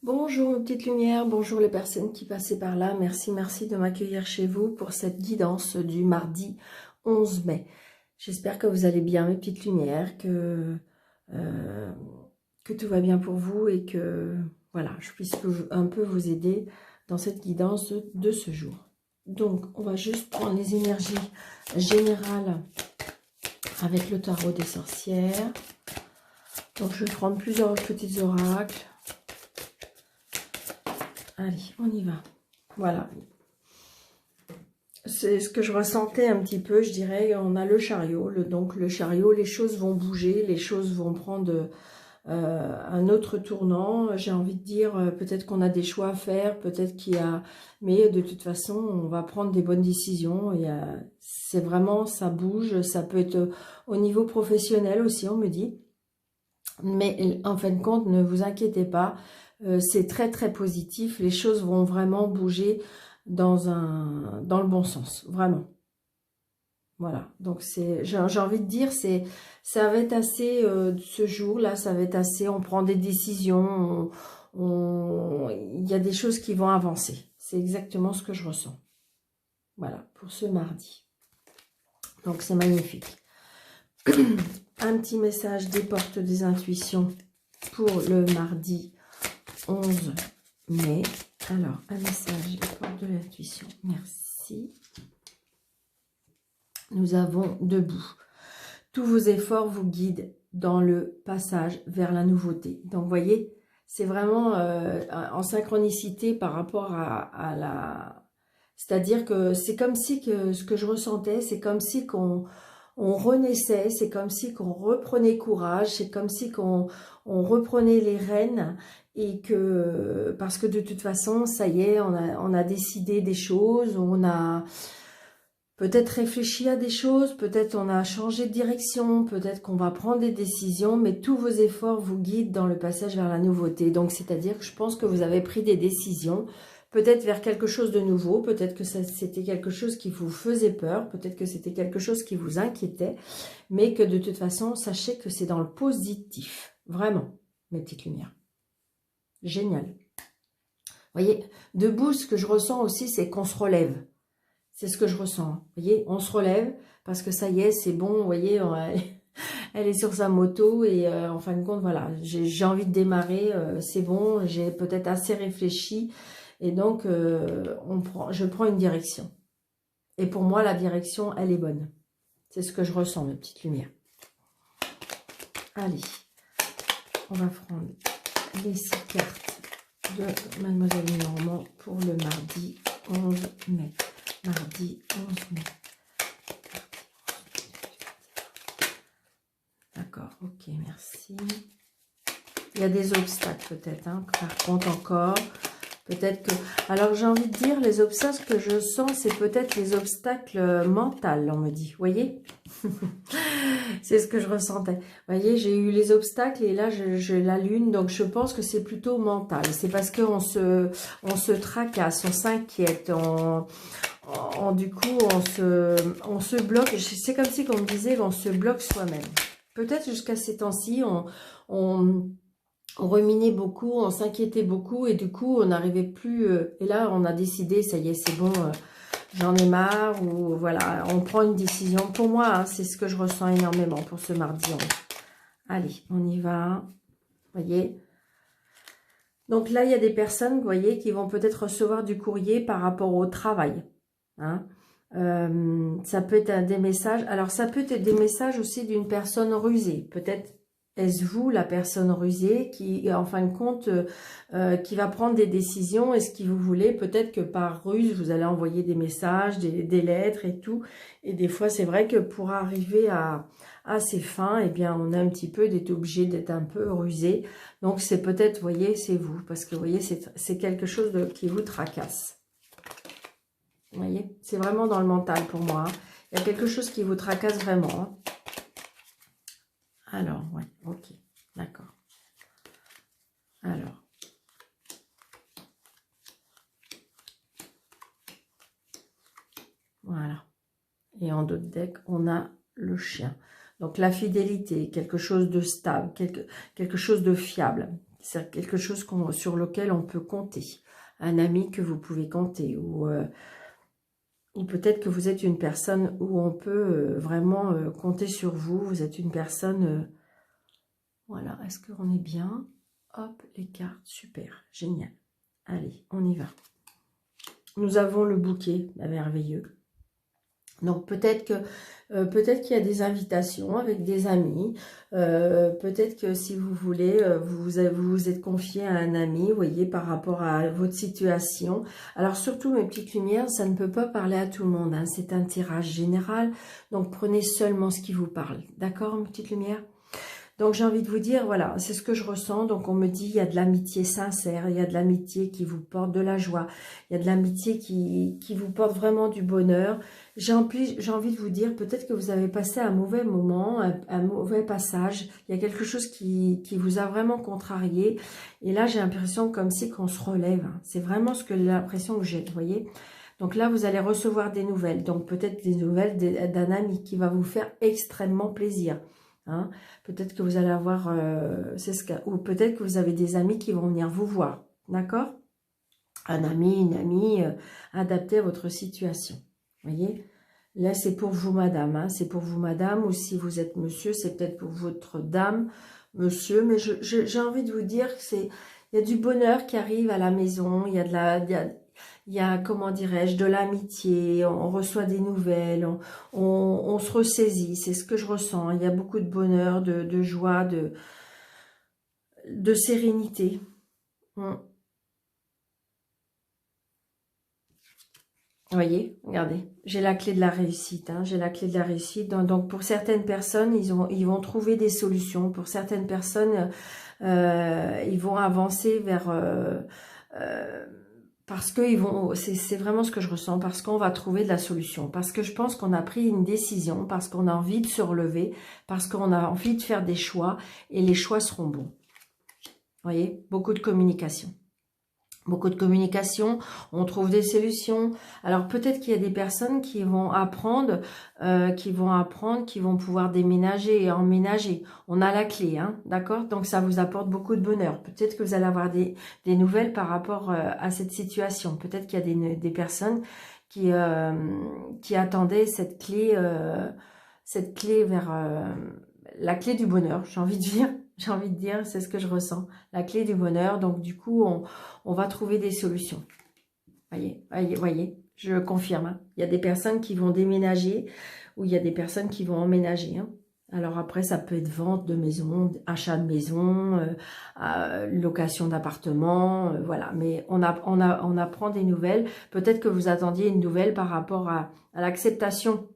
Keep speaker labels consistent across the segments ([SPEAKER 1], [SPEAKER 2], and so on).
[SPEAKER 1] Bonjour mes petites lumières, bonjour les personnes qui passaient par là. Merci de m'accueillir chez vous pour cette guidance du mardi 11 mai. J'espère que vous allez bien mes petites lumières, que tout va bien pour vous et que voilà, je puisse un peu vous aider dans cette guidance de ce jour. Donc, on va juste prendre les énergies générales avec le tarot des sorcières. Donc, je vais prendre plusieurs petits oracles. Allez, on y va. Voilà. C'est ce que je ressentais un petit peu, je dirais. On a le chariot. Donc, le chariot, les choses vont bouger, les choses vont prendre un autre tournant. J'ai envie de dire, peut-être qu'on a des choix à faire, peut-être qu'il y a... Mais de toute façon, on va prendre des bonnes décisions. C'est vraiment, ça bouge. Ça peut être au niveau professionnel aussi, on me dit. Mais en fin de compte, ne vous inquiétez pas. C'est très positif, les choses vont vraiment bouger dans le bon sens, vraiment. Voilà, donc j'ai envie de dire, ça va être assez, ce jour-là, ça va être assez, on prend des décisions, il y a des choses qui vont avancer. C'est exactement ce que je ressens. Voilà, pour ce mardi. Donc c'est magnifique. Un petit message des portes des intuitions pour le mardi 11 mai. Alors, un message de l'intuition. Merci. Nous avons debout. Tous vos efforts vous guident dans le passage vers la nouveauté. Donc, vous voyez, c'est vraiment en synchronicité par rapport à la... C'est-à-dire que c'est comme si ce que je ressentais, c'est comme si qu'on renaissait, c'est comme si qu'on reprenait courage, c'est comme si qu'on reprenait les rênes et que, parce que de toute façon, ça y est, on a décidé des choses, on a peut-être réfléchi à des choses, peut-être on a changé de direction, peut-être qu'on va prendre des décisions, mais tous vos efforts vous guident dans le passage vers la nouveauté. Donc, c'est-à-dire que je pense que vous avez pris des décisions, peut-être vers quelque chose de nouveau, peut-être que c'était quelque chose qui vous faisait peur, peut-être que c'était quelque chose qui vous inquiétait, mais que de toute façon, sachez que c'est dans le positif. Vraiment, mes petites lumières. Génial. Vous voyez, debout, ce que je ressens aussi, c'est qu'on se relève. C'est ce que je ressens. Vous voyez, on se relève parce que ça y est, c'est bon. Vous voyez, elle est sur sa moto et en fin de compte, voilà, j'ai envie de démarrer. C'est bon, j'ai peut-être assez réfléchi et donc je prends une direction. Et pour moi, la direction, elle est bonne. C'est ce que je ressens, mes petites lumières. Allez, on va prendre les 6 cartes de Mademoiselle Normand pour le mardi 11 mai. Mardi 11 mai. D'accord, ok, merci. Il y a des obstacles peut-être, hein, par contre encore. Peut-être que... Alors j'ai envie de dire, les obstacles que je sens, c'est peut-être les obstacles mentaux, on me dit. Vous voyez? C'est ce que je ressentais. Vous voyez, j'ai eu les obstacles et là, j'ai la lune. Donc je pense que c'est plutôt mental. C'est parce qu'on se tracasse, on s'inquiète, du coup, on se bloque. C'est comme si on me disait qu'on se bloque soi-même. Peut-être jusqu'à ces temps-ci, on ruminait beaucoup, on s'inquiétait beaucoup et du coup, on n'arrivait plus... et là, on a décidé, ça y est, c'est bon, j'en ai marre ou voilà, on prend une décision. Pour moi, hein, c'est ce que je ressens énormément pour ce mardi 11. Allez, on y va. Vous voyez ? Donc là, il y a des personnes, vous voyez, qui vont peut-être recevoir du courrier par rapport au travail. Hein. Ça peut être des messages. Alors, ça peut être des messages aussi d'une personne rusée. Peut-être est-ce vous, la personne rusée, qui, en fin de compte, qui va prendre des décisions. Est-ce que vous voulez, peut-être que par ruse, vous allez envoyer des messages, des lettres et tout. Et des fois, c'est vrai que pour arriver à ses fins, eh bien, on a un petit peu d'être obligé d'être un peu rusé. Donc, c'est peut-être, vous voyez, c'est vous. Parce que, vous voyez, c'est quelque chose qui vous tracasse. Vous voyez, c'est vraiment dans le mental pour moi. Hein. Il y a quelque chose qui vous tracasse vraiment. Hein. Alors, ouais, ok, d'accord. Alors. Voilà. Et en d'autres decks, on a le chien. Donc, la fidélité, quelque chose de stable, quelque chose de fiable. C'est quelque chose sur lequel on peut compter. Un ami que vous pouvez compter. Ou peut-être que vous êtes une personne où on peut vraiment compter sur vous. Vous êtes une personne... voilà, est-ce qu'on est bien? Hop, les cartes, super, génial. Allez, on y va. Nous avons le bouquet, merveilleux. Donc peut-être qu'il y a des invitations avec des amis. Peut-être que si vous voulez, vous vous êtes confié à un ami, vous voyez, par rapport à votre situation. Alors surtout, mes petites lumières, ça ne peut pas parler à tout le monde. Hein. C'est un tirage général. Donc prenez seulement ce qui vous parle. D'accord, mes petites lumières? Donc j'ai envie de vous dire, voilà, c'est ce que je ressens. Donc on me dit, il y a de l'amitié sincère, il y a de l'amitié qui vous porte de la joie, il y a de l'amitié qui vous porte vraiment du bonheur. J'ai envie de vous dire, peut-être que vous avez passé un mauvais moment, un mauvais passage. Il y a quelque chose qui vous a vraiment contrarié. Et là, j'ai l'impression comme si qu'on se relève. C'est vraiment l'impression que j'ai, vous voyez. Donc là, vous allez recevoir des nouvelles. Donc peut-être des nouvelles d'un ami qui va vous faire extrêmement plaisir. Hein, peut-être que vous allez avoir, ou peut-être que vous avez des amis qui vont venir vous voir, d'accord? Un ami, une amie adapté à votre situation, voyez? Là, c'est pour vous, madame, hein, c'est pour vous, madame, ou si vous êtes monsieur, c'est peut-être pour votre dame, monsieur, mais j'ai envie de vous dire que il y a du bonheur qui arrive à la maison, il y a comment dirais-je, de l'amitié, on reçoit des nouvelles, on se ressaisit, c'est ce que je ressens. Il y a beaucoup de bonheur, de joie, de sérénité. Vous voyez, regardez, j'ai la clé de la réussite, hein, j'ai la clé de la réussite. Donc pour certaines personnes, ils vont trouver des solutions. Pour certaines personnes, ils vont avancer vers... parce que c'est vraiment ce que je ressens, parce qu'on va trouver de la solution, parce que je pense qu'on a pris une décision, parce qu'on a envie de se relever, parce qu'on a envie de faire des choix, et les choix seront bons. Vous voyez, beaucoup de communication. Beaucoup de communication, on trouve des solutions. Alors peut-être qu'il y a des personnes qui vont apprendre, qui vont pouvoir déménager et emménager. On a la clé, hein, d'accord? Donc ça vous apporte beaucoup de bonheur. Peut-être que vous allez avoir des nouvelles par rapport à cette situation. Peut-être qu'il y a des personnes qui attendaient cette clé vers la clé du bonheur, j'ai envie de dire. J'ai envie de dire, c'est ce que je ressens. La clé du bonheur. Donc, du coup, on va trouver des solutions. Voyez, je confirme. Hein. Il y a des personnes qui vont déménager ou il y a des personnes qui vont emménager. Hein. Alors après, ça peut être vente de maison, achat de maison, location d'appartement, voilà. Mais on apprend des nouvelles. Peut-être que vous attendiez une nouvelle par rapport à l'acceptation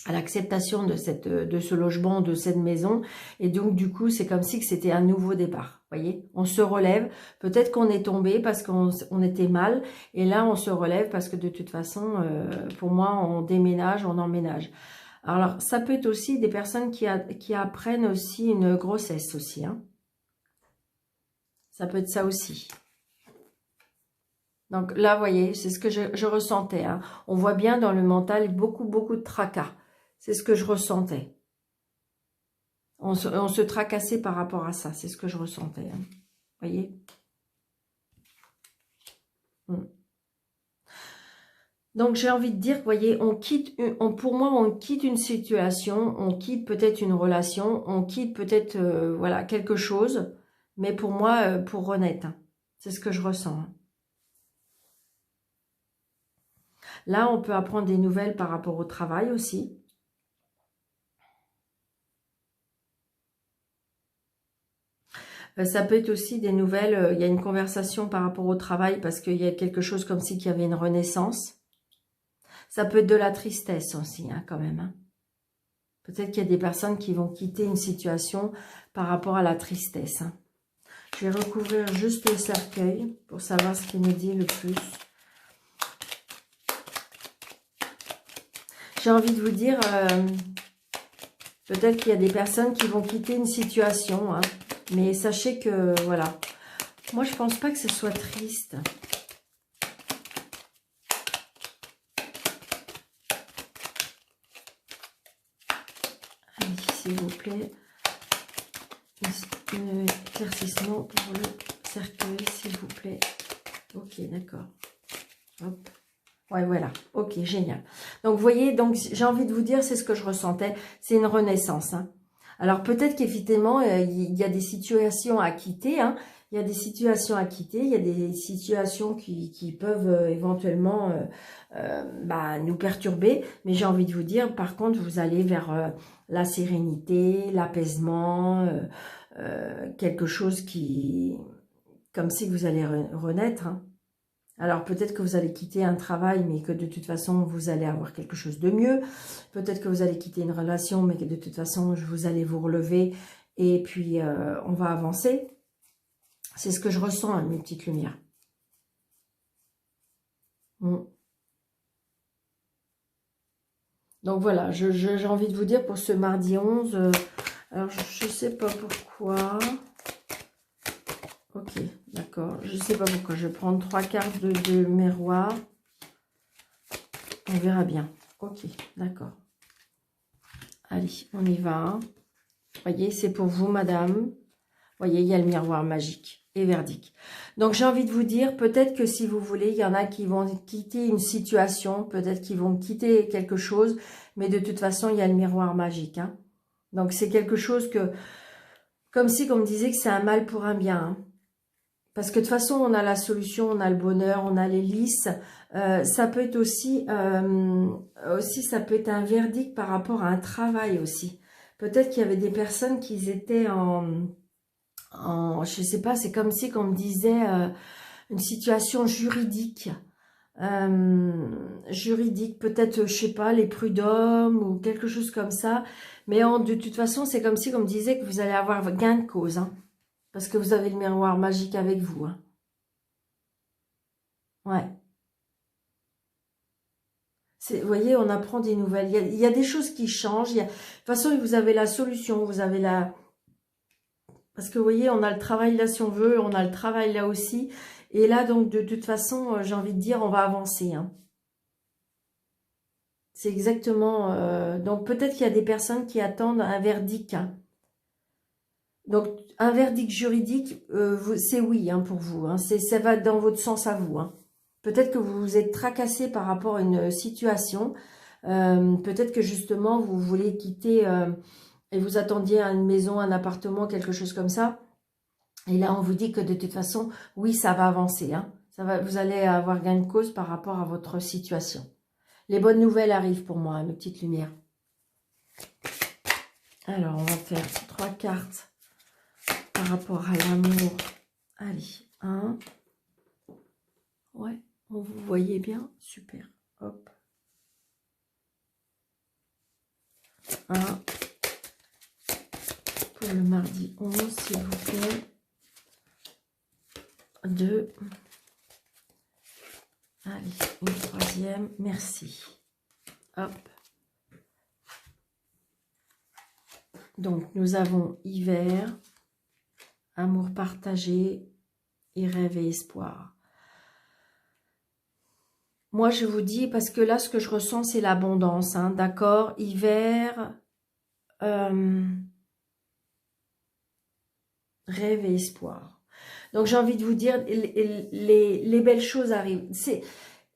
[SPEAKER 1] de ce logement, de cette maison. Et donc, du coup, c'est comme si c'était un nouveau départ. Voyez, on se relève. Peut-être qu'on est tombé parce qu'on était mal. Et là, on se relève parce que de toute façon, pour moi, on déménage, on emménage. Alors, ça peut être aussi des personnes qui apprennent aussi une grossesse aussi. Hein. Ça peut être ça aussi. Donc là, vous voyez, c'est ce que je ressentais. Hein. On voit bien dans le mental beaucoup de tracas. C'est ce que je ressentais. On se tracassait par rapport à ça. C'est ce que je ressentais. Hein. Vous voyez? Donc, j'ai envie de dire, vous voyez, pour moi, on quitte une situation, on quitte peut-être une relation, on quitte peut-être, voilà, quelque chose. Mais pour moi, pour renaître. Hein. C'est ce que je ressens. Hein. Là, on peut apprendre des nouvelles par rapport au travail aussi. Ça peut être aussi des nouvelles, il y a une conversation par rapport au travail parce qu'il y a quelque chose comme si qu'il y avait une renaissance. Ça peut être de la tristesse aussi, hein, quand même. Hein. Peut-être qu'il y a des personnes qui vont quitter une situation par rapport à la tristesse. Hein. Je vais recouvrir juste le cercueil pour savoir ce qu'il me dit le plus. J'ai envie de vous dire, peut-être qu'il y a des personnes qui vont quitter une situation, hein. Mais sachez que, voilà, moi je pense pas que ce soit triste. Allez, s'il vous plaît. éclaircissement pour le cercueil, s'il vous plaît. Ok, d'accord. Hop. Ouais, voilà. Ok, génial. Donc, vous voyez, donc j'ai envie de vous dire, c'est ce que je ressentais. C'est une renaissance. Hein. Alors, peut-être qu'effectivement, il y a des situations à quitter. Hein. Il y a des situations à quitter. Il y a des situations qui peuvent éventuellement nous perturber. Mais j'ai envie de vous dire, par contre, vous allez vers la sérénité, l'apaisement, quelque chose qui... Comme si vous allez renaître. Hein. Alors peut-être que vous allez quitter un travail, mais que de toute façon, vous allez avoir quelque chose de mieux. Peut-être que vous allez quitter une relation, mais que de toute façon, vous allez vous relever. Et puis, on va avancer. C'est ce que je ressens, hein, mes petites lumières. Donc voilà, j'ai envie de vous dire pour ce mardi 11, alors je ne sais pas pourquoi... Ok, d'accord. Je ne sais pas pourquoi. Je vais prendre 3 cartes de miroir. On verra bien. Ok, d'accord. Allez, on y va. Voyez, c'est pour vous, madame. Voyez, il y a le miroir magique et verdict. Donc, j'ai envie de vous dire, peut-être que si vous voulez, il y en a qui vont quitter une situation, peut-être qu'ils vont quitter quelque chose, mais de toute façon, il y a le miroir magique. Hein. Donc, c'est quelque chose que, comme si on me disait que c'est un mal pour un bien. Hein. Parce que de toute façon, on a la solution, on a le bonheur, on a l'hélice. Ça peut être aussi, ça peut être un verdict par rapport à un travail aussi. Peut-être qu'il y avait des personnes qui étaient je sais pas, c'est comme si on me disait une situation juridique. Juridique, peut-être, je sais pas, les prud'hommes ou quelque chose comme ça. Mais de toute façon, c'est comme si on me disait que vous allez avoir gain de cause, hein. Parce que vous avez le miroir magique avec vous. Hein. Ouais. Vous voyez, on apprend des nouvelles. Il y a des choses qui changent. De toute façon, vous avez la solution. Vous avez la... Parce que vous voyez, on a le travail là si on veut. On a le travail là aussi. Et là, donc, de toute façon, j'ai envie de dire, on va avancer. Hein. C'est exactement... donc, peut-être qu'il y a des personnes qui attendent un verdict. Hein. Donc, un verdict juridique, c'est oui hein, pour vous. Hein. Ça va dans votre sens à vous. Hein. Peut-être que vous vous êtes tracassé par rapport à une situation. Peut-être que justement, vous voulez quitter et vous attendiez à une maison, un appartement, quelque chose comme ça. Et là, on vous dit que de toute façon, oui, ça va avancer. Hein. Vous allez avoir gain de cause par rapport à votre situation. Les bonnes nouvelles arrivent pour moi, hein, mes petites lumières. Alors, on va faire 3 cartes par rapport à l'amour. Allez, 1. Ouais, vous voyez bien. Super. Hop. 1. Pour le mardi 11, s'il vous plaît. 2. Allez, une 3e. Merci. Hop. Donc, nous avons hiver, amour partagé et rêve et espoir. Moi, je vous dis, parce que là, ce que je ressens, c'est l'abondance, hein, d'accord? Hiver, rêve et espoir. Donc, j'ai envie de vous dire, les belles choses arrivent.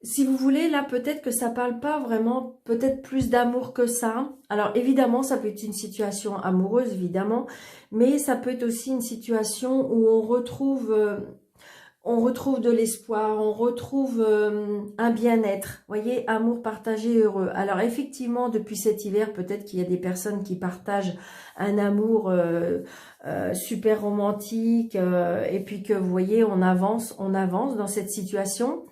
[SPEAKER 1] Si vous voulez, là, peut-être que ça parle pas vraiment, peut-être plus d'amour que ça. Alors, évidemment, ça peut être une situation amoureuse, évidemment, mais ça peut être aussi une situation où on retrouve de l'espoir, on retrouve un bien-être. Vous voyez, amour partagé, heureux. Alors, effectivement, depuis cet hiver, peut-être qu'il y a des personnes qui partagent un amour super romantique, et puis que, vous voyez, on avance dans cette situation.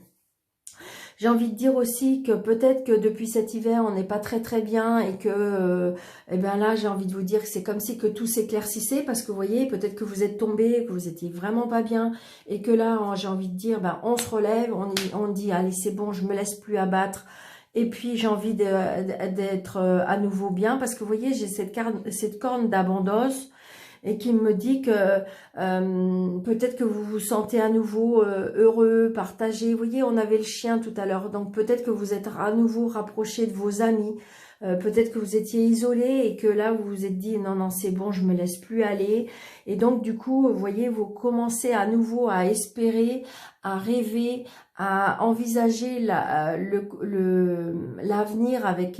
[SPEAKER 1] J'ai envie de dire aussi que peut-être que depuis cet hiver, on n'est pas très bien et que, eh bien là, j'ai envie de vous dire que c'est comme si que tout s'éclaircissait parce que vous voyez, peut-être que vous êtes tombé, que vous étiez vraiment pas bien et que là, j'ai envie de dire, ben, on se relève, on dit, allez, c'est bon, je me laisse plus abattre. Et puis, j'ai envie d'être à nouveau bien parce que vous voyez, j'ai cette corne d'abondance. et qui me dit que peut-être que vous vous sentez à nouveau heureux, partagé. Vous voyez, on avait le chien tout à l'heure, donc peut-être que vous êtes à nouveau rapproché de vos amis. Peut-être que vous étiez isolé et que là vous vous êtes dit non non c'est bon, je me laisse plus aller, et donc du coup vous voyez, vous commencez à nouveau à espérer, à rêver, à envisager l'avenir avec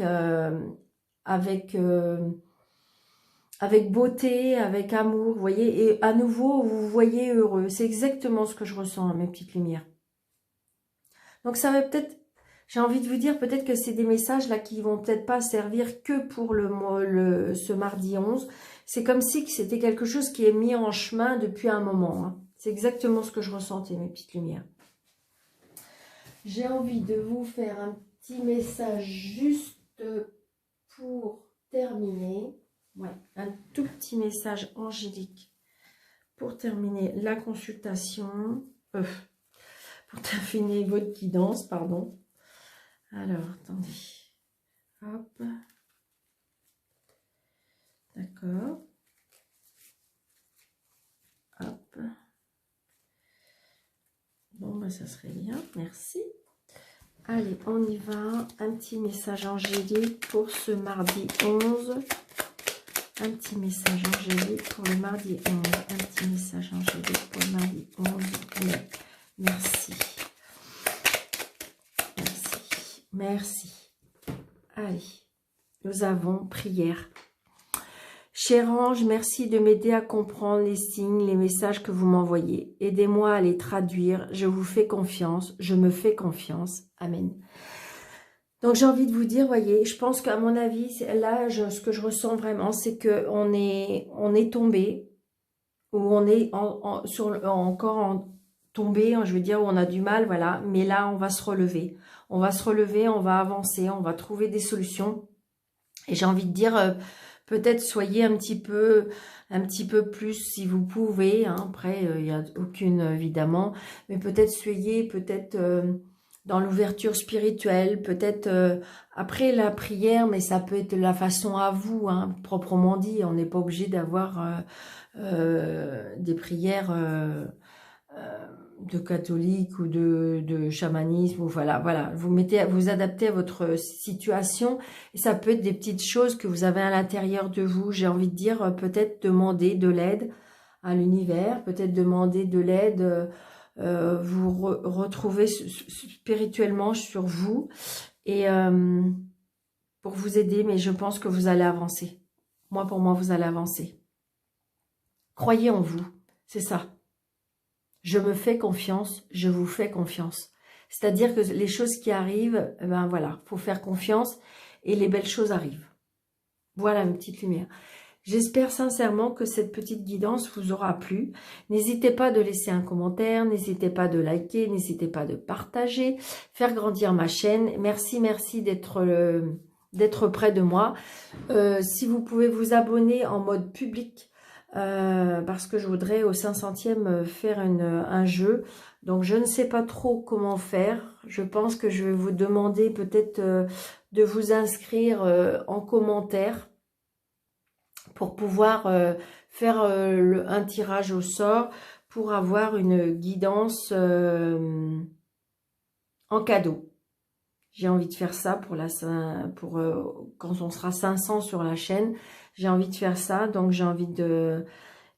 [SPEAKER 1] beauté, avec amour, vous voyez, et à nouveau vous vous voyez heureux. C'est exactement ce que je ressens, mes petites lumières. Donc ça va peut-être, j'ai envie de vous dire, peut-être que c'est des messages là qui vont peut-être pas servir que pour ce mardi 11. C'est comme si c'était quelque chose qui est mis en chemin depuis un moment. Hein. C'est exactement ce que je ressentais, mes petites lumières. J'ai envie de vous faire un petit message juste pour terminer. Ouais, un tout petit message angélique pour terminer la consultation. Pour terminer votre guidance, pardon. Alors, attendez. Hop. D'accord. Hop. Bon, bah, ça serait bien. Merci. Allez, on y va. Un petit message angélique pour ce mardi 11. Un petit message angélique pour le mardi 11. Un petit message angélique pour le mardi 11. Ouais. Merci. Merci. Merci. Allez, nous avons prière. Cher ange, merci de m'aider à comprendre les signes, les messages que vous m'envoyez. Aidez-moi à les traduire. Je vous fais confiance. Je me fais confiance. Amen. Donc j'ai envie de vous dire, voyez, je pense qu'à mon avis, là, ce que je ressens vraiment, c'est qu'on est tombé, ou on est encore tombé, je veux dire, où on a du mal, voilà. Mais là, on va se relever. On va se relever, on va avancer, on va trouver des solutions. Et j'ai envie de dire, peut-être soyez un petit peu plus, si vous pouvez. Hein, après, il n'y a aucune, évidemment. Mais peut-être soyez, dans l'ouverture spirituelle. Peut-être après la prière, mais ça peut être la façon à vous, hein, proprement dit. On n'est pas obligé d'avoir des prières de catholique ou de chamanisme, ou voilà, vous adaptez à votre situation, et ça peut être des petites choses que vous avez à l'intérieur de vous. J'ai envie de dire, peut-être demander de l'aide à l'univers, peut-être demander de l'aide, vous retrouver spirituellement sur vous, et pour vous aider, mais je pense que vous allez avancer. Pour moi, vous allez avancer. Croyez en vous, c'est ça. Je me fais confiance, je vous fais confiance. C'est-à-dire que les choses qui arrivent, ben voilà, faut faire confiance et les belles choses arrivent. Voilà une petite lumière. J'espère sincèrement que cette petite guidance vous aura plu. N'hésitez pas de laisser un commentaire, n'hésitez pas de liker, n'hésitez pas de partager, faire grandir ma chaîne. Merci d'être près de moi. Si vous pouvez vous abonner en mode public, parce que je voudrais au 500e faire un jeu. Donc je ne sais pas trop comment faire. Je pense que je vais vous demander peut-être de vous inscrire en commentaire pour pouvoir faire un tirage au sort pour avoir une guidance en cadeau. J'ai envie de faire ça pour quand on sera 500 sur la chaîne. J'ai envie de faire ça, donc j'ai envie de...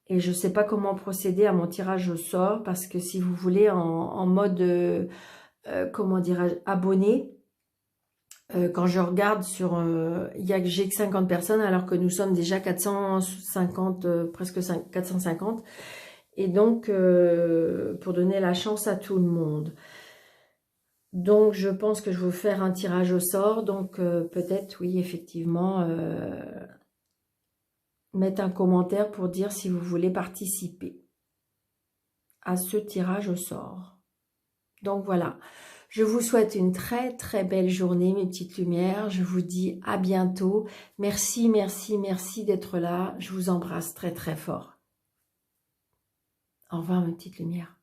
[SPEAKER 1] Et je ne sais pas comment procéder à mon tirage au sort, parce que si vous voulez, en mode, comment dirais-je, abonné, quand je regarde sur... j'ai que 50 personnes, alors que nous sommes déjà 450, presque 450. Et donc, pour donner la chance à tout le monde. Donc, je pense que je vais vous faire un tirage au sort. Donc, peut-être, oui, effectivement, mettre un commentaire pour dire si vous voulez participer à ce tirage au sort. Donc, voilà. Je vous souhaite une très, très belle journée, mes petites lumières. Je vous dis à bientôt. Merci, merci, merci d'être là. Je vous embrasse très, très fort. Au revoir, mes petites lumières.